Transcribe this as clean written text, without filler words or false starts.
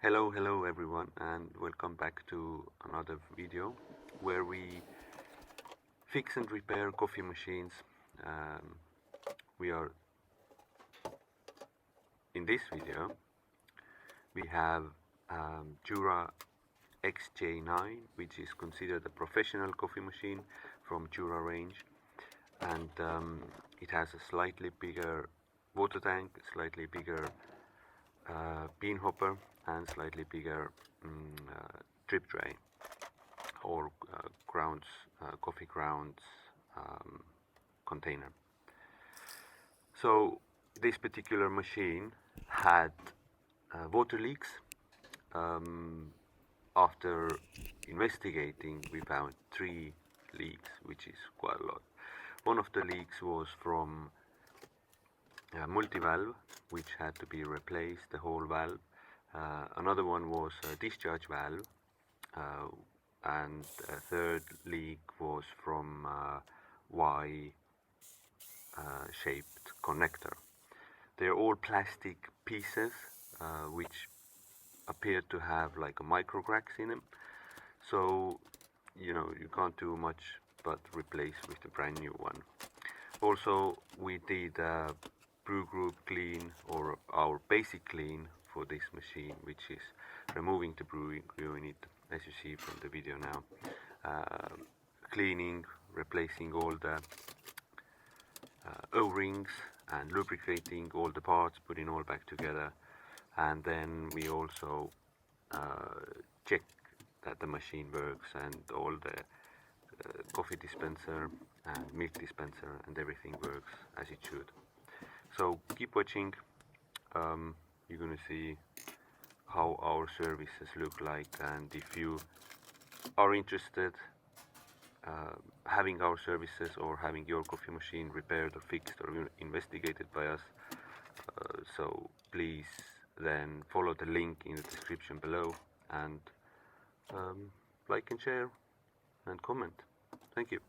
Hello everyone, and welcome back to another video where we fix and repair coffee machines. We are in this video we have Jura XJ9, which is considered a professional coffee machine from Jura range, and it has a slightly bigger water tank, slightly bigger bean hopper, and slightly bigger drip tray or grounds, coffee grounds container. So this particular machine had water leaks. After investigating, we found 3 leaks, which is quite a lot. One of the leaks was from multivalve, which had to be replaced, the whole valve. Another one was a discharge valve, and a third leak was from Y-shaped connector. They're all plastic pieces, which appear to have like a micro cracks in them. So, you can't do much but replace with a brand new one. Also, we did a Brew group clean, or our basic clean for this machine, which is removing the brewing unit, as you see from the video now. Cleaning, replacing all the O-rings and lubricating all the parts, putting all back together. And then we also check that the machine works and all the coffee dispenser and milk dispenser and everything works as it should. So keep watching. You're gonna see how our services look like, and if you are interested having our services or having your coffee machine repaired or fixed or investigated by us, so please then follow the link in the description below, and like and share and comment. Thank you.